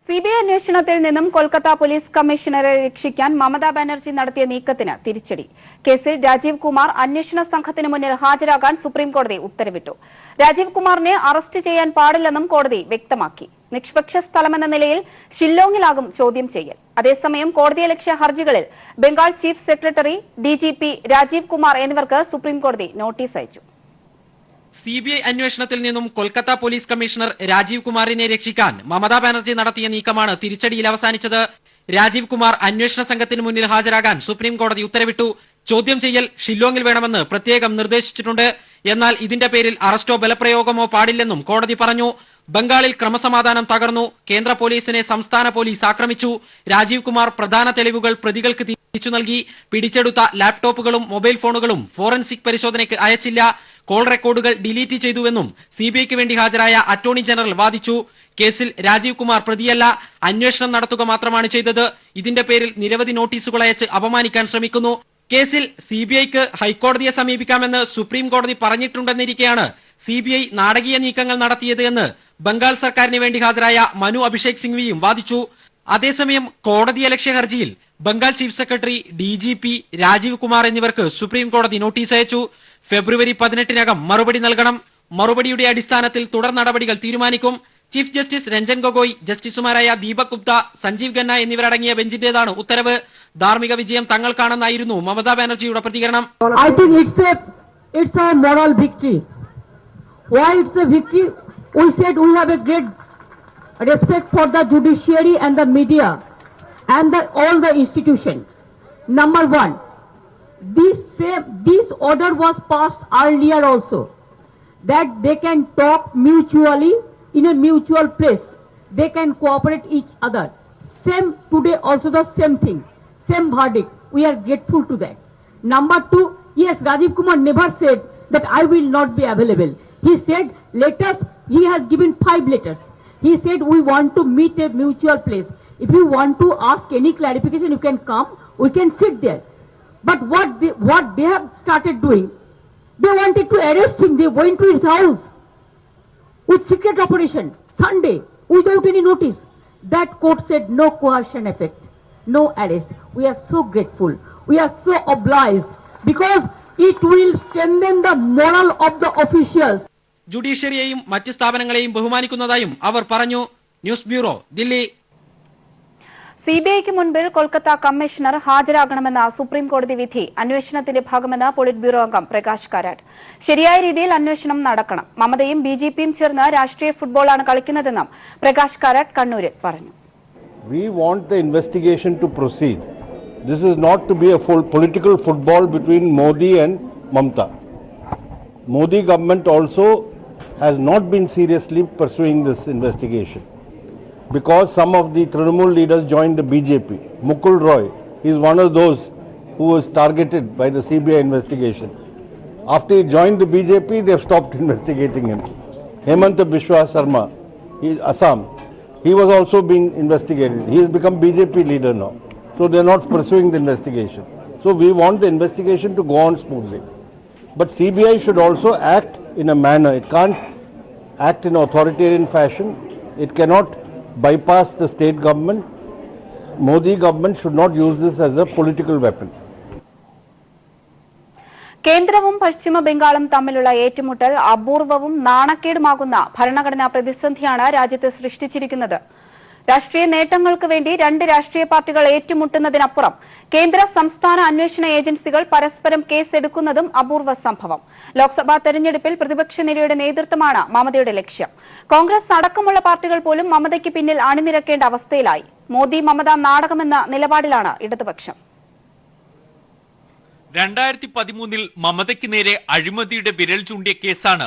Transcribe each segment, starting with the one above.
CBI അന്വേഷണത്തിൽ നിന്നും Kolkata police കമ്മീഷണറെ രക്ഷിക്കാൻ മമതാ ബാനർജി നടത്തിയ നീക്കത്തിന് തിരിച്ചടി. കേസിൽ രാജീവ് കുമാർ അന്വേഷണ സംഘത്തിന് മുന്നിൽ ഹാജരാകാൻ സുപ്രീംകോടതി ഉത്തരവിട്ടു. രാജീവ് കുമാറിനെ അറസ്റ്റ് ചെയ്യാൻ പാടില്ലെന്നും കോടതി വ്യക്തമാക്കി. നിഷ്പക്ഷ സ്ഥലമെന്ന നിലയിൽ ഷില്ലോങ്ങിലാകും ചോദ്യം ചെയ്യൽ. അതേസമയം കോടതിയലക്ഷ്യ ഹർജികളിൽ Bengal chief secretary, DGP Rajeev Kumar എന്നിവർക്ക് സുപ്രീംകോടതി നോട്ടീസ് അയച്ചു. സിബിഐ അന്വേഷണത്തിൽ നിന്നും കൊൽക്കത്ത പോലീസ് കമ്മീഷണർ രാജീവ് കുമാറിനെ രക്ഷിക്കാൻ മമതാ ബാനർജി നടത്തിയ നീക്കമാണ് തിരിച്ചടിയിൽ അവസാനിച്ചത്. രാജീവ് കുമാർ അന്വേഷണ സംഘത്തിന് മുന്നിൽ ഹാജരാകാൻ സുപ്രീം കോടതി ഉത്തരവിട്ടു. ചോദ്യം ചെയ്യൽ ഷില്ലോങ്ങിൽ വേണമെന്ന് പ്രത്യേകം നിർദ്ദേശിച്ചിട്ടുണ്ട്. എന്നാൽ ഇതിന്റെ പേരിൽ അറസ്റ്റോ ബലപ്രയോഗമോ പാടില്ലെന്നും കോടതി പറഞ്ഞു. ബംഗാളിൽ ക്രമസമാധാനം തകർന്നു. കേന്ദ്ര പോലീസിനെ സംസ്ഥാന പോലീസ് ആക്രമിച്ചു. രാജീവ് കുമാർ പ്രധാന തെളിവുകൾ പ്രതികൾക്ക് തിരിച്ചു നൽകി. പിടിച്ചെടുത്ത ലാപ്ടോപ്പുകളും മൊബൈൽ ഫോണുകളും ഫോറൻസിക് പരിശോധനയ്ക്ക് അയച്ചില്ല. കോൾ റെക്കോർഡുകൾ ഡിലീറ്റ് ചെയ്തുവെന്നും സിബിഐക്ക് വേണ്ടി ഹാജരായ അറ്റോർണി ജനറൽ വാദിച്ചു. കേസിൽ രാജീവ് കുമാർ പ്രതിയല്ല, അന്വേഷണം നടത്തുക മാത്രമാണ് ചെയ്തത്. ഇതിന്റെ പേരിൽ നിരവധി നോട്ടീസുകൾ അയച്ച് അപമാനിക്കാൻ ശ്രമിക്കുന്നു. കേസിൽ സിബിഐക്ക് ഹൈക്കോടതിയെ സമീപിക്കാമെന്ന് സുപ്രീം കോടതി പറഞ്ഞിട്ടുണ്ടെന്നിരിക്കെയാണ് സിബിഐ നാടകീയ നീക്കങ്ങൾ നടത്തിയത് എന്ന് ബംഗാൾ സർക്കാരിന് വേണ്ടി ഹാജരായ മനു അഭിഷേക് സിംഗ്വിയും വാദിച്ചു. അതേസമയം കോടതിയലക്ഷ്യ ഹർജിയിൽ Bengal chief secretary, DGP Rajeev Kumar എന്നിവർക്ക് സുപ്രീം കോടതി നോട്ടീസ് അയച്ചു. ഫെബ്രുവരി 18-നകം മറുപടി നൽകണം. മറുപടിയുടെ അടിസ്ഥാനത്തിൽ തുടർ നടപടികൾ തീരുമാനിക്കും. ചീഫ് ജസ്റ്റിസ് രഞ്ജൻ ഗൊഗോയ്, ജസ്റ്റിസുമാരായ ദീപക് ഗുപ്ത, സഞ്ജീവ് ഖന്ന എന്നിവരടങ്ങിയ ബെഞ്ചിന്റേതാണ് ഉത്തരവ്. ധാർമ്മിക വിജയം തങ്ങൾക്കാണെന്നായിരുന്നു മമതാ ബാനർജിയുടെ പ്രതികരണം. I think it's a moral victory. Why it's a victory? We said we have a great respect for the judiciary and the media and all the institution. Number one, this order was passed earlier also, that they can talk mutually in a mutual place. They can cooperate each other. Same today also the same thing, same verdict. We are grateful to that. Number two, yes, Rajiv Kumar never said that I will not be available. He said letters, he has given 5 letters. He said we want to meet a mutual place. If you want to ask any clarification, you can come, we can sit there. But what they have started doing, they wanted to arrest him. They went to his house with secret operation, Sunday, without any notice. That court said no coercion effect, no arrest. We are so grateful. We are so obliged because it will strengthen the moral of the officials. ജുഡീഷ്യറിയെയും മറ്റ് സ്ഥാപനങ്ങളെയും ബഹുമാനിക്കുന്നതായും അവർ പറഞ്ഞു. News bureau, Delhi. സിബിഐക്ക് മുൻപിൽ Kolkata commissioner ഹാജരാകണമെന്ന supreme കോടതി വിധി അന്വേഷണത്തിന്റെ ഭാഗമെന്ന് polit bureau അംഗം പ്രകാശ് കാരാട്ട്. ശരിയായ രീതിയിൽ അന്വേഷണം നടക്കണം. മമതയും ബിജെപിയും ചേർന്ന് രാഷ്ട്രീയ ഫുട്ബോളാണ് കളിക്കുന്നതെന്നും പ്രകാശ് കാരാട്ട് കണ്ണൂരിൽ പറഞ്ഞു. We want the investigation to proceed. This is not to be a full political football between Modi and Mamata. Modi government also has not been seriously pursuing this investigation because some of the Trinamool leaders joined the BJP. Mukul Roy is one of those who was targeted by the CBI investigation. After he joined the BJP, they have stopped investigating him. Hemanta Biswa Sarma, he is Assam. He was also being investigated. He has become BJP leader now. So they are not pursuing the investigation. So we want the investigation to go on smoothly. But CBI should also act in a manner. It can't act in authoritarian fashion. It cannot bypass the state government. Modi government should not use this as a political weapon. കേന്ദ്രവും പശ്ചിമ ബംഗാളും തമ്മിലുള്ള ഏറ്റുമുട്ടൽ അപൂർവവും നാണക്കേടുമാകുന്ന ഭരണഘടനാ പ്രതിസന്ധിയാണ് രാജ്യത്ത് സൃഷ്ടിച്ചിരിക്കുന്നത്. രാഷ്ട്രീയ നേട്ടങ്ങൾക്ക് വേണ്ടി രണ്ട് രാഷ്ട്രീയ പാർട്ടികൾ ഏറ്റുമുട്ടുന്നതിനപ്പുറം കേന്ദ്ര സംസ്ഥാന അന്വേഷണ ഏജൻസികൾ പരസ്പരം കേസെടുക്കുന്നതും അപൂർവ സംഭവം. ലോക്സഭാ തെരഞ്ഞെടുപ്പിൽ പ്രതിപക്ഷ നിരയുടെ നേതൃത്വമാണ് മമതയുടെ ലക്ഷ്യം. കോൺഗ്രസ് അടക്കമുള്ള പാർട്ടികൾ പോലും മമതയ്ക്ക് പിന്നിൽ അണിനിരക്കേണ്ട അവസ്ഥയിലായി. മോദി മമത നാടകമെന്ന നിലപാടിലാണ് ഇടതുപക്ഷം. 2013 മമതയ്ക്ക് നേരെ അഴിമതിയുടെ വിരൽ ചൂണ്ടിയ കേസാണ്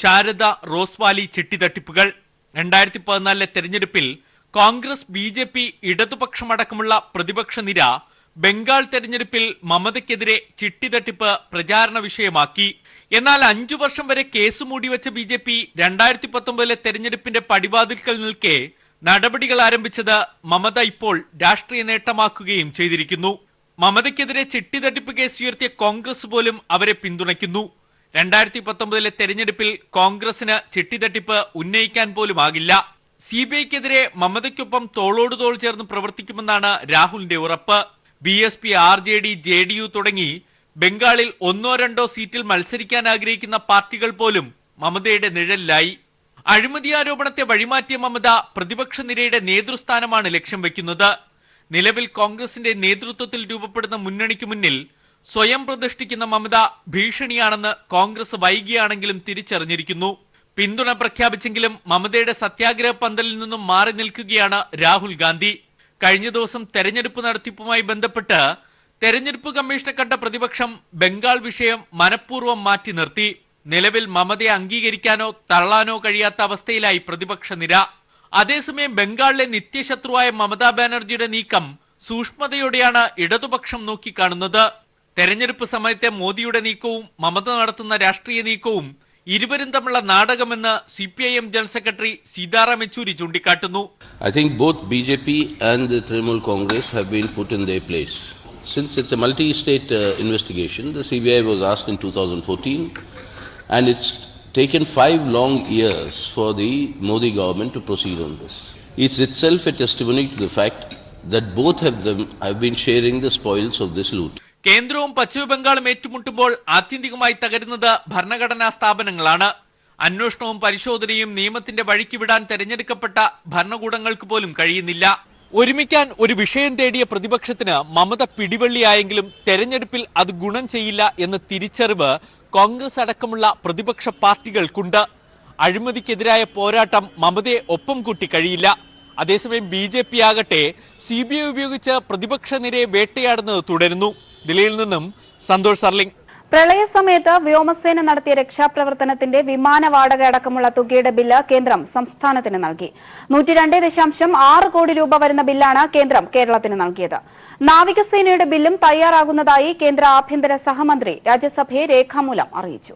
ശാരദ റോസ് വാലി ചിട്ടിതട്ടിപ്പുകൾ. 2014 തെരഞ്ഞെടുപ്പിൽ കോൺഗ്രസ്, ബിജെപി, ഇടതുപക്ഷമടക്കമുള്ള പ്രതിപക്ഷ നിര ബംഗാൾ തെരഞ്ഞെടുപ്പിൽ മമതയ്ക്കെതിരെ ചിട്ടിതട്ടിപ്പ് പ്രചാരണ വിഷയമാക്കി. എന്നാൽ 5 വർഷം വരെ കേസ് മൂടിവെച്ച ബിജെപി 2019 തെരഞ്ഞെടുപ്പിന്റെ പടിവാതിൽക്കൽ നിൽക്കെ നടപടികൾ ആരംഭിച്ചത് മമത ഇപ്പോൾ രാഷ്ട്രീയ നേട്ടമാക്കുകയും ചെയ്തിരിക്കുന്നു. മമതയ്ക്കെതിരെ ചിട്ടിതട്ടിപ്പ് കേസ് ഉയർത്തിയ കോൺഗ്രസ് പോലും അവരെ പിന്തുണയ്ക്കുന്നു. 2019 തെരഞ്ഞെടുപ്പിൽ കോൺഗ്രസിന് ചിട്ടിതട്ടിപ്പ് ഉന്നയിക്കാൻ പോലും ആകില്ല. CBIക്കെതിരെ മമതയ്ക്കൊപ്പം തോളോട് തോൾ ചേർന്ന് പ്രവർത്തിക്കുമെന്നാണ് രാഹുലിന്റെ ഉറപ്പ്. BSP, RJD, JDU തുടങ്ങി ബംഗാളിൽ 1-2 സീറ്റിൽ മത്സരിക്കാൻ ആഗ്രഹിക്കുന്ന പാർട്ടികൾ പോലും മമതയുടെ നിഴലിലായി. അഴിമതി ആരോപണത്തെ വഴിമാറ്റിയ മമത പ്രതിപക്ഷ നിരയുടെ നേതൃസ്ഥാനമാണ് ലക്ഷ്യം വെക്കുന്നത്. നിലവിൽ കോൺഗ്രസിന്റെ നേതൃത്വത്തിൽ രൂപപ്പെടുന്ന മുന്നണിക്ക് മുന്നിൽ സ്വയം പ്രതിഷ്ഠിക്കുന്ന മമത ഭീഷണിയാണെന്ന് കോൺഗ്രസ് വൈകിയാണെങ്കിലും തിരിച്ചറിഞ്ഞിരിക്കുന്നു. പിന്തുണ പ്രഖ്യാപിച്ചെങ്കിലും മമതയുടെ സത്യാഗ്രഹ പന്തലിൽ നിന്നും മാറി നിൽക്കുകയാണ് രാഹുൽ ഗാന്ധി. കഴിഞ്ഞ ദിവസം തെരഞ്ഞെടുപ്പ് നടത്തിപ്പുമായി ബന്ധപ്പെട്ട് തെരഞ്ഞെടുപ്പ് കമ്മീഷനെ കണ്ട പ്രതിപക്ഷം ബംഗാൾ വിഷയം മനഃപൂർവ്വം മാറ്റി നിർത്തി. നിലവിൽ മമതയെ അംഗീകരിക്കാനോ തള്ളാനോ കഴിയാത്ത അവസ്ഥയിലായി പ്രതിപക്ഷ നിര. അതേസമയം ബംഗാളിലെ നിത്യശത്രുവായ മമതാ ബാനർജിയുടെ നീക്കം സൂക്ഷ്മതയോടെയാണ് ഇടതുപക്ഷം നോക്കിക്കാണുന്നത്. തെരഞ്ഞെടുപ്പ് സമയത്തെ മോദിയുടെ നീക്കവും മമത നടത്തുന്ന രാഷ്ട്രീയ നീക്കവും ഇരുവരും തമ്മിലുള്ള നാടകമെന്ന് CPIM general secretary Sitaram Yechury ചൂണ്ടിക്കാട്ടുന്നു. I think both BJP and the Trinamool Congress have been put in their place. Since it's a multi-state investigation, the CBI was asked in 2014, and it's taken 5 long years for the Modi government to proceed on this. It's itself a testimony to the fact that both of them have been sharing the spoils of this loot. കേന്ദ്രവും പശ്ചിമ ബംഗാളും ഏറ്റുമുട്ടുമ്പോൾ ആത്യന്തികമായി തകരുന്നത് ഭരണഘടനാ സ്ഥാപനങ്ങളാണ്. അന്വേഷണവും പരിശോധനയും നിയമത്തിന്റെ വഴിക്ക് വിടാൻ തെരഞ്ഞെടുക്കപ്പെട്ട ഭരണകൂടങ്ങൾക്ക് പോലും കഴിയുന്നില്ല. ഒരുമിക്കാൻ ഒരു വിഷയം തേടിയ പ്രതിപക്ഷത്തിന് മമത പിടിവള്ളിയായെങ്കിലും തെരഞ്ഞെടുപ്പിൽ അത് ഗുണം ചെയ്യില്ല എന്ന തിരിച്ചറിവ് കോൺഗ്രസ് അടക്കമുള്ള പ്രതിപക്ഷ പാർട്ടികൾക്കുണ്ട്. അഴിമതിക്കെതിരായ പോരാട്ടം മമതയെ ഒപ്പം കൂട്ടി കഴിയില്ല. അതേസമയം BJP ആകട്ടെ CBI ഉപയോഗിച്ച് പ്രതിപക്ഷ നിരയെ വേട്ടയാടുന്നത് തുടരുന്നു. ദില്ലിയിൽ നിന്നും സന്തോഷ് സർലിംഗ്. പ്രളയസമയത്ത് വ്യോമസേന നടത്തിയ രക്ഷാപ്രവർത്തനത്തിന്റെ വിമാന വാടക അടക്കമുള്ള തുകയുടെ ബില്ല് കേന്ദ്രം സംസ്ഥാനത്തിന് നൽകി. 102.6 കോടി രൂപ വരുന്ന ബില്ലാണ് കേന്ദ്രം കേരളത്തിന് നൽകിയത്. നാവികസേനയുടെ ബില്ലും തയ്യാറാകുന്നതായി കേന്ദ്ര ആഭ്യന്തര സഹമന്ത്രി രാജ്യസഭയെ രേഖാമൂലം അറിയിച്ചു.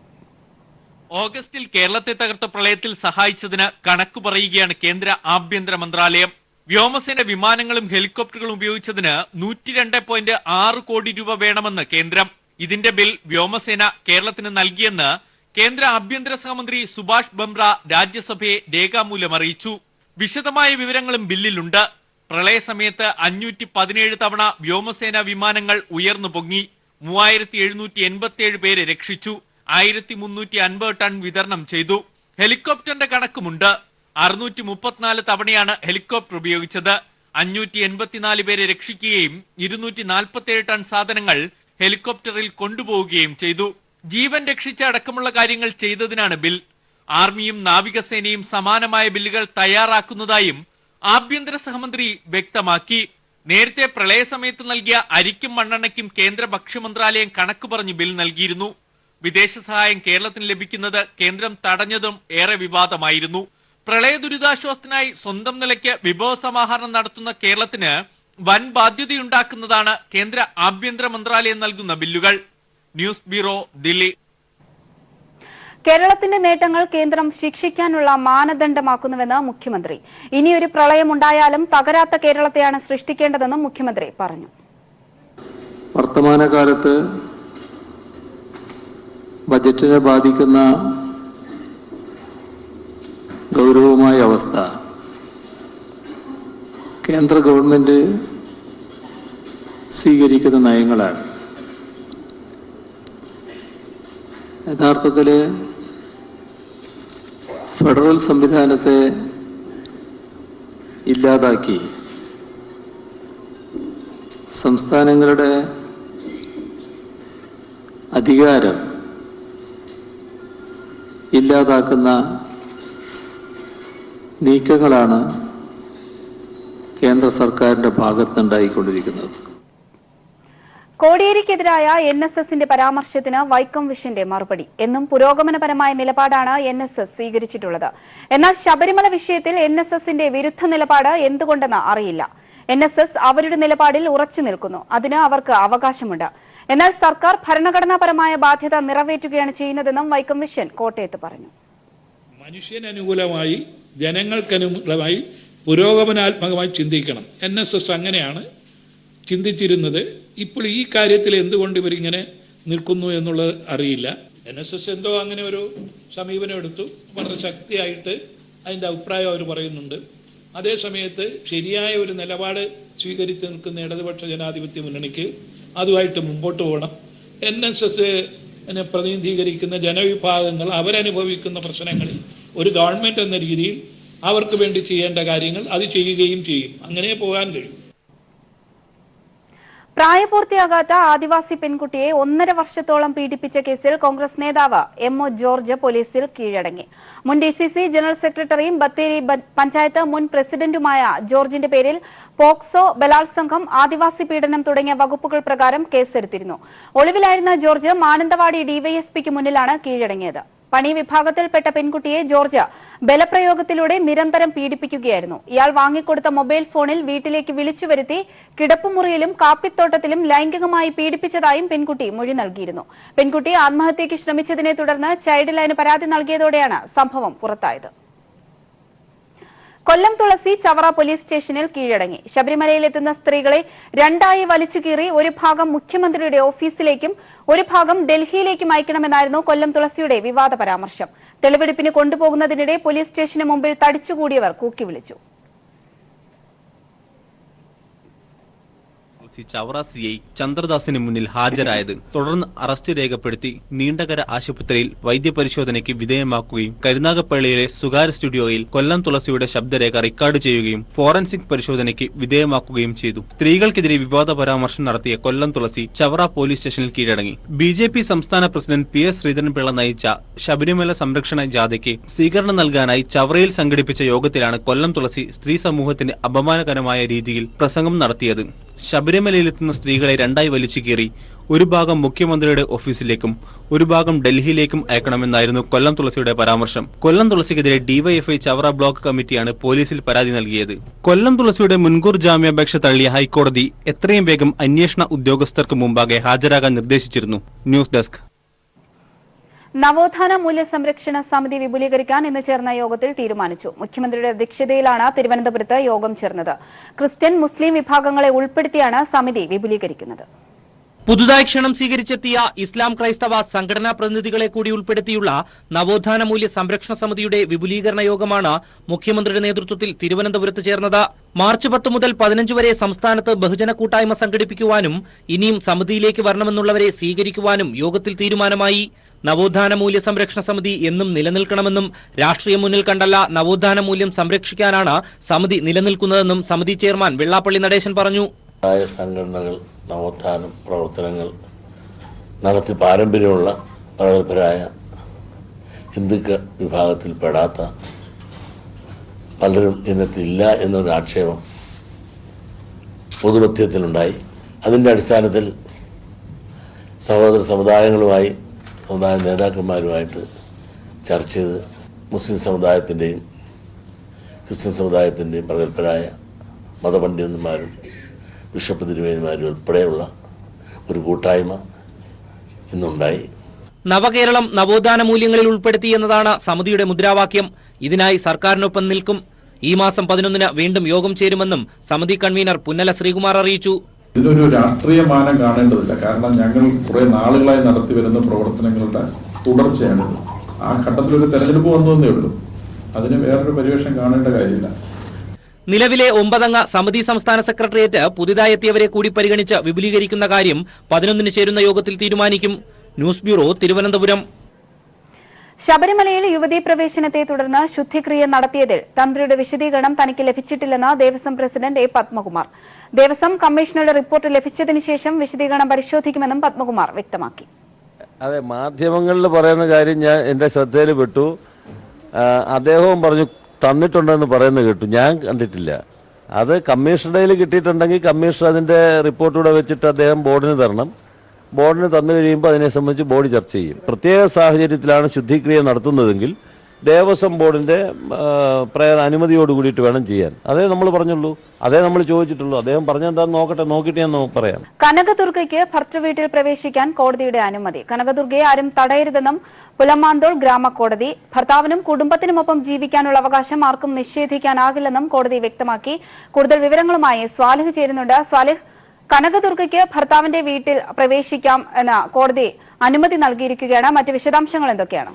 ഓഗസ്റ്റിൽ കേരളത്തെ തകർത്ത പ്രളയത്തിൽ സഹായിച്ചതിന് കണക്കു പറയുകയാണ് കേന്ദ്ര ആഭ്യന്തര മന്ത്രാലയം. വ്യോമസേന വിമാനങ്ങളും ഹെലികോപ്റ്ററുകളും ഉപയോഗിച്ചതിന് 102.6 കോടി രൂപ വേണമെന്ന് കേന്ദ്രം. ഇതിന്റെ ബിൽ വ്യോമസേന കേരളത്തിന് നൽകിയെന്ന് കേന്ദ്ര ആഭ്യന്തര സഹമന്ത്രി സുഭാഷ് ബംബ്ര രാജ്യസഭയെ രേഖാമൂലം അറിയിച്ചു. വിശദമായ വിവരങ്ങളും ബില്ലിലുണ്ട്. പ്രളയ സമയത്ത് 517 തവണ വ്യോമസേന വിമാനങ്ങൾ ഉയർന്നു പൊങ്ങി 3787 പേരെ രക്ഷിച്ചു. 1350 ടൺ വിതരണം ചെയ്തു. ഹെലികോപ്റ്ററിന്റെ കണക്കുമുണ്ട്. 634 തവണയാണ് ഹെലികോപ്റ്റർ ഉപയോഗിച്ചത്. 584 പേരെ രക്ഷിക്കുകയും 247 ടൺ സാധനങ്ങൾ ഹെലികോപ്റ്ററിൽ കൊണ്ടുപോവുകയും ചെയ്തു. ജീവൻ രക്ഷിച്ച അടക്കമുള്ള കാര്യങ്ങൾ ചെയ്തതിനാണ് ബിൽ. ആർമിയും നാവികസേനയും സമാനമായ ബില്ലുകൾ തയ്യാറാക്കുന്നതായും ആഭ്യന്തര സഹമന്ത്രി വ്യക്തമാക്കി. നേരത്തെ പ്രളയസമയത്ത് നൽകിയ അരിക്കും മണ്ണെണ്ണയ്ക്കും കേന്ദ്ര ഭക്ഷ്യമന്ത്രാലയം കണക്ക് പറഞ്ഞ് ബിൽ നൽകിയിരുന്നു. വിദേശ സഹായം കേരളത്തിന് ലഭിക്കുന്നത് കേന്ദ്രം തടഞ്ഞതും ഏറെ വിവാദമായിരുന്നു. പ്രളയ ദുരിതാശ്വാസത്തിനായി സ്വന്തം നിലയ്ക്ക് വിഭവസമാഹരണം നടത്തുന്ന കേരളത്തിന് വൻ ബാധ്യതയുണ്ടാക്കുന്നതാണ് കേന്ദ്ര ആഭ്യന്തര മന്ത്രാലയം നൽകുന്ന ബില്ലുകൾ. News bureau, Delhi. കേരളത്തിന്റെ നേട്ടങ്ങൾ കേന്ദ്രം ശിക്ഷിക്കാനുള്ള മാനദണ്ഡമാക്കുന്നുവെന്ന് മുഖ്യമന്ത്രി. ഇനിയൊരു പ്രളയമുണ്ടായാലും തകരാത്ത കേരളത്തെയാണ് സൃഷ്ടിക്കേണ്ടതെന്നും മുഖ്യമന്ത്രി പറഞ്ഞു. വർത്തമാനകാലത്ത് ബജറ്റിനെ ബാധിക്കുന്ന ഗൗരവമായ അവസ്ഥ കേന്ദ്ര ഗവൺമെന്റ് സ്വീകരിക്കുന്ന നയങ്ങളാണ്. യഥാർത്ഥത്തിൽ ഫെഡറൽ സംവിധാനത്തെ ഇല്ലാതാക്കി സംസ്ഥാനങ്ങളുടെ അധികാരം ഇല്ലാതാക്കുന്ന നീക്കങ്ങളാണ് കേന്ദ്ര സർക്കാരിന്റെ ഭാഗത്തുണ്ടായിക്കൊണ്ടിരിക്കുന്നത്. കോടിയേരിക്കെതിരായ NSSന്റെ പരാമർശത്തിന് വൈക്കം വിഷന്റെ മറുപടി. എന്നും പുരോഗമനപരമായ നിലപാടാണ് NSS സ്വീകരിച്ചിട്ടുള്ളത്. എന്നാൽ ശബരിമല വിഷയത്തിൽ NSSന്റെ വിരുദ്ധ നിലപാട് എന്തുകൊണ്ടെന്ന് അറിയില്ല. NSS അവരുടെ നിലപാടിൽ ഉറച്ചു നിൽക്കുന്നു. അതിന് അവർക്ക് അവകാശമുണ്ട്. എന്നാൽ സർക്കാർ ഭരണഘടനാപരമായ ബാധ്യത നിറവേറ്റുകയാണ് ചെയ്യുന്നതെന്നും വൈക്കം വിഷൻ കോട്ടയത്ത് പറഞ്ഞു. മനുഷ്യനനുകൂലമായി, ജനങ്ങൾക്കനുകൂലമായി, പുരോഗമനാത്മകമായി ചിന്തിക്കണം. NSS അങ്ങനെയാണ് ചിന്തിച്ചിരുന്നത്. ഇപ്പോൾ ഈ കാര്യത്തിൽ എന്തുകൊണ്ട് ഇവരിങ്ങനെ നിൽക്കുന്നു എന്നുള്ളത് അറിയില്ല. NSS എന്തോ അങ്ങനെ ഒരു സമീപനം എടുത്തു. വളരെ ശക്തിയായിട്ട് അതിൻ്റെ അഭിപ്രായം അവർ പറയുന്നുണ്ട്. അതേസമയത്ത് ശരിയായ ഒരു നിലപാട് സ്വീകരിച്ച് നിൽക്കുന്ന ഇടതുപക്ഷ ജനാധിപത്യ മുന്നണിക്ക് അതുമായിട്ട് മുമ്പോട്ട് പോകണം. NSS പ്രതിനിധീകരിക്കുന്ന ജനവിഭാഗങ്ങൾ അവരനുഭവിക്കുന്ന പ്രശ്നങ്ങളിൽ ഒരു ഗവൺമെൻറ് എന്ന രീതിയിൽ അവർക്ക് വേണ്ടി ചെയ്യേണ്ട കാര്യങ്ങൾ അത് ചെയ്യുകയും ചെയ്യും. അങ്ങനെ പോകാൻ കഴിയും. പ്രായപൂർത്തിയാകാത്ത ആദിവാസി പെൺകുട്ടിയെ 1.5 വർഷത്തോളം പീഡിപ്പിച്ച കേസിൽ കോൺഗ്രസ് നേതാവ് MO ജോർജ് പോലീസിൽ കീഴടങ്ങി. മുൻ DCC ജനറൽ സെക്രട്ടറിയും ബത്തേരി പഞ്ചായത്ത് മുൻ പ്രസിഡന്റുമായ ജോർജിന്റെ പേരിൽ പോക്സോ, ബലാത്സംഗം, ആദിവാസി പീഡനം തുടങ്ങിയ വകുപ്പുകൾ പ്രകാരം കേസെടുത്തിരുന്നു. ഒളിവിലായിരുന്ന ജോർജ് മാനന്തവാടി DYSPക്ക് മുന്നിലാണ് കീഴടങ്ങിയത്. പണി വിഭാഗത്തിൽപ്പെട്ട പെൺകുട്ടിയെ ജോർജ് ബലപ്രയോഗത്തിലൂടെ നിരന്തരം പീഡിപ്പിക്കുകയായിരുന്നു. ഇയാൾ വാങ്ങിക്കൊടുത്ത മൊബൈൽ ഫോണിൽ വീട്ടിലേക്ക് വിളിച്ചു വരുത്തി കിടപ്പുമുറിയിലും കാപ്പിത്തോട്ടത്തിലും ലൈംഗികമായി പീഡിപ്പിച്ചതായും പെൺകുട്ടി മൊഴി നൽകിയിരുന്നു. പെൺകുട്ടി ആത്മഹത്യയ്ക്ക് ശ്രമിച്ചതിനെ തുടർന്ന് ചൈൽഡ് ലൈന് പരാതി നൽകിയതോടെയാണ് സംഭവം പുറത്തായത്. കൊല്ലം തുളസി ചവറ പോലീസ് സ്റ്റേഷനിൽ കീഴടങ്ങി. ശബരിമലയിലെത്തുന്ന സ്ത്രീകളെ രണ്ടായി വലിച്ചുകീറി ഒരു ഭാഗം മുഖ്യമന്ത്രിയുടെ ഓഫീസിലേക്കും ഒരു ഭാഗം ഡൽഹിയിലേക്കും അയക്കണമെന്നായിരുന്നു കൊല്ലം തുളസിയുടെ വിവാദ പരാമർശം. തെളിവെടുപ്പിന് കൊണ്ടുപോകുന്നതിനിടെ പോലീസ് സ്റ്റേഷന് മുമ്പിൽ തടിച്ചുകൂടിയവർ കൂക്കി വിളിച്ചു. ചവറ CI ചന്ദ്രദാസിന് മുന്നിൽ ഹാജരായത്. തുടർന്ന് അറസ്റ്റ് രേഖപ്പെടുത്തി നീണ്ടകര ആശുപത്രിയിൽ വൈദ്യപരിശോധനയ്ക്ക് വിധേയമാക്കുകയും കരുനാഗപ്പള്ളിയിലെ സ്വകാര്യ സ്റ്റുഡിയോയിൽ കൊല്ലം തുളസിയുടെ ശബ്ദരേഖ റെക്കോർഡ് ചെയ്യുകയും ഫോറൻസിക് പരിശോധനയ്ക്ക് വിധേയമാക്കുകയും ചെയ്തു. സ്ത്രീകൾക്കെതിരെ വിവാദ പരാമർശം നടത്തിയ കൊല്ലം തുളസി ചവറ പോലീസ് സ്റ്റേഷനിൽ കീഴടങ്ങി. BJP സംസ്ഥാന പ്രസിഡന്റ് PS ശ്രീധരൻപിള്ള നയിച്ച ശബരിമല സംരക്ഷണ ജാഥയ്ക്ക് സ്വീകരണം നൽകാനായി ചവറയിൽ സംഘടിപ്പിച്ച യോഗത്തിലാണ് കൊല്ലം തുളസി സ്ത്രീ സമൂഹത്തിന് അപമാനകരമായ രീതിയിൽ പ്രസംഗം നടത്തിയത്. ശബരിമലയിലെത്തുന്ന സ്ത്രീകളെ രണ്ടായി വലിച്ചു കീറി ഒരു ഭാഗം മുഖ്യമന്ത്രിയുടെ ഓഫീസിലേക്കും ഒരു ഭാഗം ഡൽഹിയിലേക്കും അയക്കണമെന്നായിരുന്നു കൊല്ലം തുളസിയുടെ പരാമർശം. കൊല്ലം തുളസിക്കെതിരെ DYFI ചവറ ബ്ലോക്ക് കമ്മിറ്റിയാണ് പോലീസിൽ പരാതി നൽകിയത്. കൊല്ലം തുളസിയുടെ മുൻകൂർ ജാമ്യാപേക്ഷ തള്ളിയ ഹൈക്കോടതി എത്രയും വേഗം അന്വേഷണ ഉദ്യോഗസ്ഥർക്ക് മുമ്പാകെ ഹാജരാകാൻ നിർദ്ദേശിച്ചിരുന്നു. News desk. നവോത്ഥാന മൂല്യസംരക്ഷണ സമിതി വിപുലീകരിക്കാൻ ഇന്ന് ചേർന്ന യോഗത്തിൽ തീരുമാനിച്ചു. മുഖ്യമന്ത്രിയുടെ അധ്യക്ഷതയിലാണ് തിരുവനന്തപുരത്ത് യോഗം ചേർന്നത്. ക്രിസ്ത്യൻ, മുസ്ലിം വിഭാഗങ്ങളെ ഉൾപ്പെടുത്തിയാണ് സമിതി വിപുലീകരിക്കുന്നത്. പുതുതായി ക്ഷണം സ്വീകരിച്ചെത്തിയ ഇസ്ലാം ക്രൈസ്തവ സംഘടനാ പ്രതിനിധികളെ കൂടി ഉൾപ്പെടുത്തിയുള്ള നവോത്ഥാന മൂല്യ സംരക്ഷണ സമിതിയുടെ വിപുലീകരണ യോഗമാണ് മുഖ്യമന്ത്രിയുടെ നേതൃത്വത്തിൽ തിരുവനന്തപുരത്ത് ചേർന്നത്. മാർച്ച് 10 മുതൽ 15 വരെ സംസ്ഥാനത്ത് ബഹുജന കൂട്ടായ്മ സംഘടിപ്പിക്കുവാനും ഇനിയും സമിതിയിലേക്ക് വരണമെന്നുള്ളവരെ സ്വീകരിക്കുവാനും യോഗത്തിൽ തീരുമാനമായി. നവോത്ഥാന മൂല്യ സംരക്ഷണ സമിതി എന്നും നിലനിൽക്കണമെന്നും രാഷ്ട്രീയം മുന്നിൽ കണ്ടല്ല നവോത്ഥാന മൂല്യം സംരക്ഷിക്കാനാണ് സമിതി നിലനിൽക്കുന്നതെന്നും സമിതി ചെയർമാൻ വെള്ളാപ്പള്ളി നടേശൻ പറഞ്ഞു. സംഘടനകൾ നവോത്ഥാന പ്രവർത്തനങ്ങൾ നടത്തി പാരമ്പര്യമുള്ള പ്രഗത്ഭരായ ഹിന്ദുക്ക വിഭാഗത്തിൽപ്പെടാത്ത പലരും ഇന്നത്തില്ല എന്നൊരു ആക്ഷേപം പൊതുമധ്യത്തിലുണ്ടായി. അതിൻ്റെ അടിസ്ഥാനത്തിൽ സഹോദര സമുദായങ്ങളുമായി സമുദായ നേതാക്കന്മാരുമായിട്ട് ചർച്ച ചെയ്ത് മുസ്ലിം സമുദായത്തിൻ്റെയും ക്രിസ്ത്യൻ സമുദായത്തിൻ്റെയും പ്രഗത്ഭരായ മതപണ്ഡിതന്മാരും ബിഷപ്പ് തിരുമേനിമാരും ഉൾപ്പെടെയുള്ള ഒരു കൂട്ടായ്മ ഇന്നുണ്ടായി. നവകേരളം നവോത്ഥാന മൂല്യങ്ങളിൽ ഉൾപ്പെടുത്തി എന്നതാണ് സമിതിയുടെ മുദ്രാവാക്യം. ഇതിനായി സർക്കാരിനൊപ്പം നിൽക്കും. ഈ മാസം 11-ന് വീണ്ടും യോഗം ചേരുമെന്നും സമിതി കൺവീനർ പുന്നല ശ്രീകുമാർ അറിയിച്ചു. ഇതിനൊരു രാഷ്ട്രീയ മാനം കാണേണ്ടതില്ല. കാരണം ഞങ്ങൾ കുറെ നാളുകളായി നടത്തി വരുന്ന പ്രവർത്തനങ്ങളുടെ തുടർച്ചയാണിത്. ആ ഘട്ടത്തിലൊരു തെരഞ്ഞെടുപ്പ് വന്നതേ ഉള്ളൂ. അതിന് വേറൊരു പരിവേഷം കാണേണ്ട കാര്യമില്ല. നിലവിലെ 9 അംഗ സമിതി സംസ്ഥാന സെക്രട്ടേറിയറ്റ് പുതിയതായി എത്തിയവരെ കൂടി പരിഗണിച്ച് വിപുലീകരിക്കുന്ന കാര്യം 11-ന് ചേരുന്ന യോഗത്തിൽ തീരുമാനിക്കും. News bureau, Thiruvananthapuram. ശബരിമലയിൽ യുവതീ പ്രവേശനത്തെ തുടർന്ന് ശുദ്ധിക്രിയ നടത്തിയതിൽ തന്ത്രിയുടെ വിശദീകരണം തനിക്ക് ലഭിച്ചിട്ടില്ലെന്ന് ദേവസ്വം പ്രസിഡന്റ് A. പത്മകുമാർ. ദേവസ്വം കമ്മീഷണറുടെ റിപ്പോർട്ട് ലഭിച്ചതിനു ശേഷം വിശദീകരണം പരിശോധിക്കുമെന്നും പത്മകുമാർ വ്യക്തമാക്കി. അതെ, മാധ്യമങ്ങളിൽ പറയുന്ന കാര്യം ഞാൻ എൻ്റെ ശ്രദ്ധയിൽ പെട്ടു. അദ്ദേഹവും പറഞ്ഞു തന്നിട്ടുണ്ടെന്ന് പറയുന്നത് കേട്ടു. ഞാൻ കണ്ടിട്ടില്ല. അത് കമ്മീഷണറുടെ കിട്ടിയിട്ടുണ്ടെങ്കിൽ കമ്മീഷണർ അതിൻ്റെ റിപ്പോർട്ടൂടെ വെച്ചിട്ട് അദ്ദേഹം ബോർഡിന് തരണം. ബോർഡിന് തന്നു കഴിയുമ്പോൾ അതിനെ സംബന്ധിച്ച് ബോർഡ് ചർച്ച ചെയ്യും. പ്രത്യേക സാഹചര്യത്തിലാണ് ശുദ്ധിക്രിയ നടത്തുന്നതെങ്കിൽ ദേവസ്വം ബോർഡിൻ്റെ അനുമതിയോട് കൂടിയിട്ട് വേണം ചെയ്യാൻ. അതേ നമ്മൾ പറഞ്ഞുള്ളൂ, അതേ നമ്മൾ ചോദിച്ചിട്ടുള്ളൂ. അദ്ദേഹം പറഞ്ഞെന്താന്ന് നോക്കട്ടെ, നോക്കിയിട്ട് ഞാൻ പറയാം. കനകദുർഗയ്ക്ക് ഭർത്തൃവീട്ടിൽ പ്രവേശിക്കാൻ കോടതിയുടെ അനുമതി. കനകദുർഗയെ ആരും തടയരുതെന്നും പുലമാന്തോൾ ഗ്രാമകോടതി. ഭർത്താവിനും കുടുംബത്തിനുമൊപ്പം ജീവിക്കാനുള്ള അവകാശം ആർക്കും നിഷേധിക്കാനാകില്ലെന്നും കോടതി വ്യക്തമാക്കി. കൂടുതൽ വിവരങ്ങളുമായി സ്വാലിഹ് ചേരുന്നുണ്ട്. സ്വാലിഹ്, കനകദുർഗയ്ക്ക് ഭർത്താവിന്റെ വീട്ടിൽ പ്രവേശിക്കാം എന്ന കോടതി അനുമതി നൽകിയിരിക്കുകയാണ്. മറ്റ് വിശദാംശങ്ങൾ എന്തൊക്കെയാണ്?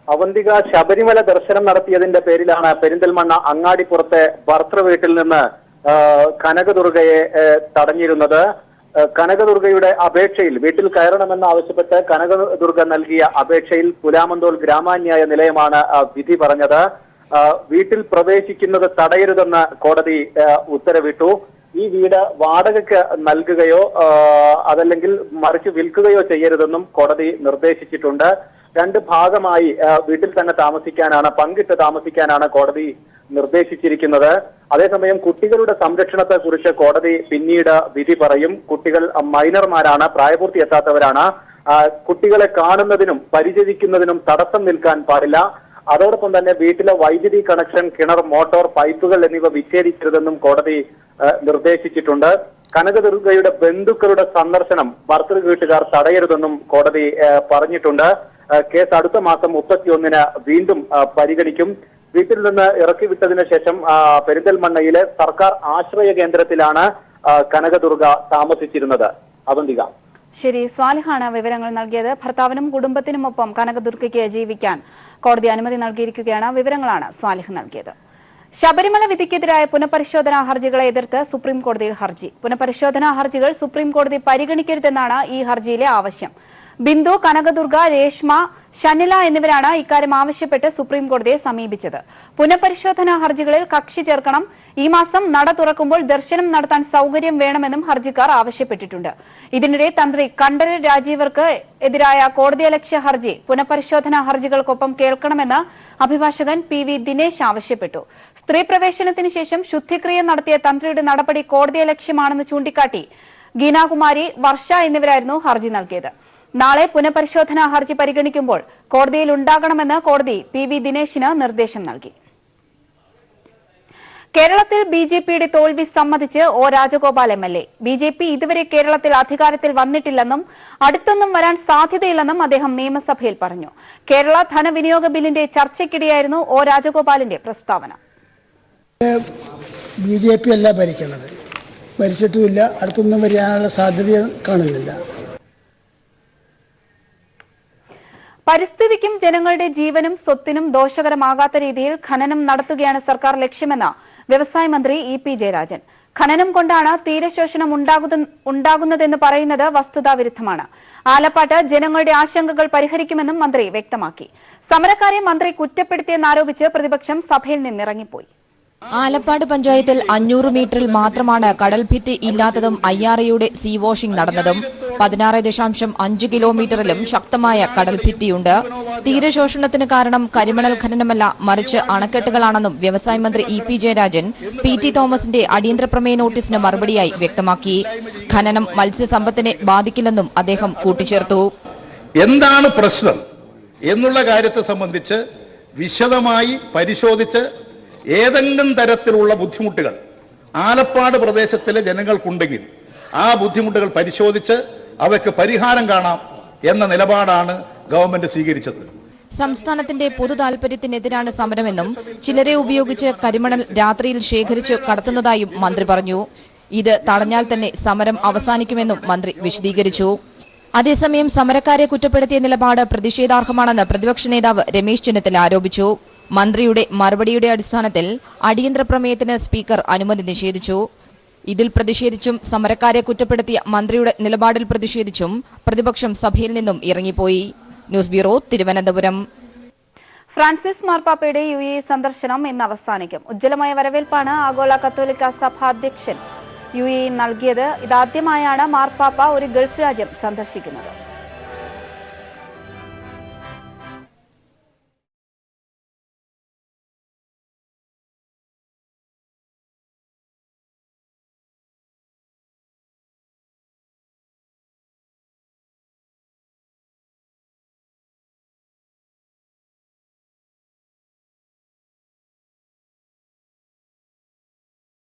അവന്തിക ശബരിമല ദർശനം നടത്തിയതിന്റെ പേരിലാണ് പെരിന്തൽമണ്ണ അങ്ങാടിപ്പുറത്തെ ഭർത്തൃ വീട്ടിൽ നിന്ന് കനകദുർഗയെ തടഞ്ഞിരുന്നത്. കനകദുർഗയുടെ അപേക്ഷയിൽ വീട്ടിൽ കയറണമെന്ന് ആവശ്യപ്പെട്ട് കനകദുർഗ നൽകിയ അപേക്ഷയിൽ പുലാമന്തോൾ ഗ്രാമാന്യായ നിലയമാണ് വിധി പറഞ്ഞത്. വീട്ടിൽ പ്രവേശിക്കുന്നത് തടയരുതെന്ന് കോടതി ഉത്തരവിട്ടു. ഈ വീട് വാടകയ്ക്ക് നൽകുകയോ അതല്ലെങ്കിൽ മറിച്ച് വിൽക്കുകയോ ചെയ്യരുതെന്നും കോടതി നിർദ്ദേശിച്ചിട്ടുണ്ട്. രണ്ട് ഭാഗമായി വീട്ടിൽ തന്നെ താമസിക്കാനാണ്, പങ്കിട്ട് താമസിക്കാനാണ് കോടതി നിർദ്ദേശിച്ചിരിക്കുന്നത്. അതേസമയം കുട്ടികളുടെ സംരക്ഷണത്തെ കുറിച്ച് കോടതി പിന്നീട് വിധി പറയും. കുട്ടികൾ മൈനർമാരാണ്, പ്രായപൂർത്തി എത്താത്തവരാണ്. കുട്ടികളെ കാണുന്നതിനും പരിചരിക്കുന്നതിനും തടസ്സം നിൽക്കാൻ പാടില്ല. അതോടൊപ്പം തന്നെ വീട്ടിലെ വൈദ്യുതി കണക്ഷൻ, കിണർ, മോട്ടോർ, പൈപ്പുകൾ എന്നിവ വിച്ഛേദിക്കരുതെന്നും കോടതി നിർദ്ദേശിച്ചിട്ടുണ്ട്. കനകദുർഗയുടെ ബന്ധുക്കളുടെ സന്ദർശനം ഭർത്തൃ വീട്ടുകാർ തടയരുതെന്നും കോടതി പറഞ്ഞിട്ടുണ്ട്. കേസ് അടുത്ത മാസം 31-ന് വീണ്ടും പരിഗണിക്കും. വീട്ടിൽ നിന്ന് ഇറക്കി വിട്ടതിന് ശേഷം പെരിന്തൽമണ്ണയിലെ സർക്കാർ ആശ്രയ കേന്ദ്രത്തിലാണ് കനകദുർഗ താമസിച്ചിരുന്നത്. അവന്തിക. ശരി, സ്വാലിഹാണ് വിവരങ്ങൾ നൽകിയത്. ഭർത്താവിനും കുടുംബത്തിനുമൊപ്പം കനകദുർഗയ്ക്ക് ജീവിക്കാൻ കോടതി അനുമതി നൽകിയിരിക്കുകയാണ്. വിവരങ്ങളാണ് സ്വാലിഹ് നൽകിയത്. ശബരിമല വിധിക്കെതിരായ പുനഃപരിശോധനാ ഹർജികളെ എതിർത്ത് സുപ്രീം കോടതിയിൽ ഹർജി. പുനഃപരിശോധനാ ഹർജികൾ സുപ്രീം കോടതി പരിഗണിക്കരുതെന്നാണ് ഈ ഹർജിയിലെ ആവശ്യം. ബിന്ദു, കനകദുർഗ, രേഷ്മ, ഷനില എന്നിവരാണ് ഇക്കാര്യം ആവശ്യപ്പെട്ട് സുപ്രീം കോടതിയെ സമീപിച്ചത്. പുനഃപരിശോധനാ ഹർജികളിൽ കക്ഷി ചേർക്കണം. ഈ മാസം നട തുറക്കുമ്പോൾ ദർശനം നടത്താൻ സൗകര്യം വേണമെന്നും ഹർജിക്കാർ ആവശ്യപ്പെട്ടിട്ടുണ്ട്. ഇതിനിടെ തന്ത്രി കണ്ഠരര് രാജീവർക്ക് എതിരായ കോടതിയലക്ഷ്യ ഹർജി പുനഃപരിശോധനാ ഹർജികൾക്കൊപ്പം കേൾക്കണമെന്ന് അഭിഭാഷകൻ PV ദിനേശ് ആവശ്യപ്പെട്ടു. സ്ത്രീ പ്രവേശനത്തിന് ശേഷം ശുദ്ധിക്രിയ നടത്തിയ തന്ത്രിയുടെ നടപടി കോടതിയലക്ഷ്യമാണെന്ന് ചൂണ്ടിക്കാട്ടി ഗീനാകുമാരി, വർഷ എന്നിവരായിരുന്നു ഹർജി നൽകിയത്. നാളെ പുനഃപരിശോധനാ ഹർജി പരിഗണിക്കുമ്പോൾ കോടതിയിൽ ഉണ്ടാകണമെന്ന് കോടതി PV ദിനേശിന് നിർദ്ദേശം നൽകി. കേരളത്തിൽ BJPയുടെ തോൽവി സമ്മതിച്ച് O രാജഗോപാൽ MLA. BJP ഇതുവരെ കേരളത്തിൽ അധികാരത്തിൽ വന്നിട്ടില്ലെന്നും അടുത്തൊന്നും വരാൻ സാധ്യതയില്ലെന്നും അദ്ദേഹം നിയമസഭയിൽ പറഞ്ഞു. കേരള ധനവിനിയോഗ ബില്ലിന്റെ ചർച്ചയ്ക്കിടെയായിരുന്നു O രാജഗോപാലിന്റെ പ്രസ്താവന. BJP അല്ല ഭരിക്കുന്നത്, ഭരിച്ചിട്ടുമില്ല, അടുത്തൊന്നും വരാനുള്ള സാധ്യത കാണുന്നില്ല. പരിസ്ഥിതിക്കും ജനങ്ങളുടെ ജീവനും സ്വത്തിനും ദോഷകരമാകാത്ത രീതിയിൽ ഖനനം നടത്തുകയാണ് സർക്കാർ ലക്ഷ്യമെന്ന് വ്യവസായ മന്ത്രി EP ജയരാജൻ. ഖനനം കൊണ്ടാണ് തീരശോഷണം ഉണ്ടാകുന്നതെന്ന് പറയുന്നത് വസ്തുതാവിരുദ്ധമാണ്. ആലപ്പാട്ട് ജനങ്ങളുടെ ആശങ്കകൾ പരിഹരിക്കുമെന്നും മന്ത്രി വ്യക്തമാക്കി. സമരക്കാരെ മന്ത്രി കുറ്റപ്പെടുത്തിയെന്നാരോപിച്ച് പ്രതിപക്ഷം സഭയിൽ നിന്നിറങ്ങിപ്പോയി. ആലപ്പാട് പഞ്ചായത്തിൽ 500 മീറ്ററിൽ മാത്രമാണ് കടൽഭിത്തി ഇല്ലാത്തതും IRAയുടെ സീ വാഷിംഗ് നടന്നതും. 16.5 കിലോമീറ്ററിലും ശക്തമായ കടൽഭിത്തിയുണ്ട്. തീരശോഷണത്തിന് കാരണം കരിമണൽ ഖനനമല്ല, മറിച്ച് അണക്കെട്ടുകളാണെന്നും വ്യവസായ മന്ത്രി EP ജയരാജൻ PT തോമസിന്റെ അടിയന്തര പ്രമേയ നോട്ടീസിന് മറുപടിയായി വ്യക്തമാക്കി. ഖനനം മത്സ്യസമ്പത്തിനെ ബാധിക്കില്ലെന്നും അദ്ദേഹം കൂട്ടിച്ചേർത്തു. എന്താണ് പ്രശ്നം എന്നുള്ള കാര്യത്തെ സംബന്ധിച്ച് വിശദമായി പരിശോധിച്ച് ഏതെങ്കിലും തരത്തിലുള്ള ബുദ്ധിമുട്ടുകൾ ആലപ്പാട് പ്രദേശത്തിലെ ജനങ്ങൾക്കുണ്ടെങ്കിൽ ആ ബുദ്ധിമുട്ടുകൾ പരിശോധിച്ച് അവയ്ക്ക് പരിഹാരം കാണാം എന്ന നിലപാടാണ് ഗവൺമെന്റ് സ്വീകരിച്ചത്. സംസ്ഥാനത്തിന്റെ പൊതു താൽപര്യത്തിനെതിരാണ് സമരമെന്നും ചിലരെ ഉപയോഗിച്ച് കരിമണൽ രാത്രിയിൽ ശേഖരിച്ചു കടത്തുന്നതായും മന്ത്രി പറഞ്ഞു. ഇത് തടഞ്ഞാൽ തന്നെ സമരം അവസാനിക്കുമെന്നും മന്ത്രി വിശദീകരിച്ചു. അതേസമയം സമരക്കാരെ കുറ്റപ്പെടുത്തിയ നിലപാട് പ്രതിഷേധാർഹമാണെന്ന് പ്രതിപക്ഷ നേതാവ് രമേശ് ചെന്നിത്തല ആരോപിച്ചു. മന്ത്രിയുടെ മറുപടിയുടെ അടിസ്ഥാനത്തിൽ അടിയന്തര പ്രമേയത്തിന് സ്പീക്കർ അനുമതി നിഷേധിച്ചു. ഇതിൽ പ്രതിഷേധിച്ചും സമരക്കാരെ കുറ്റപ്പെടുത്തിയ മന്ത്രിയുടെ നിലപാടിൽ പ്രതിഷേധിച്ചും പ്രതിപക്ഷം സഭയിൽ നിന്നും ഇറങ്ങിപ്പോയി. News bureau, Thiruvananthapuram. ഫ്രാൻസിസ് മാർപ്പാപ്പയുടെ UAE സന്ദർശനം ഇന്ന് അവസാനിക്കും. ഉജ്ജ്വലമായ വരവേൽപ്പാണ് ആഗോള കത്തോലിക്ക സഭ അധ്യക്ഷൻ UAE നൽകിയത്. ഇതാദ്യമായാണ് മാർപ്പാപ്പ ഒരു ഗൾഫ് രാജ്യം സന്ദർശിക്കുന്നത്.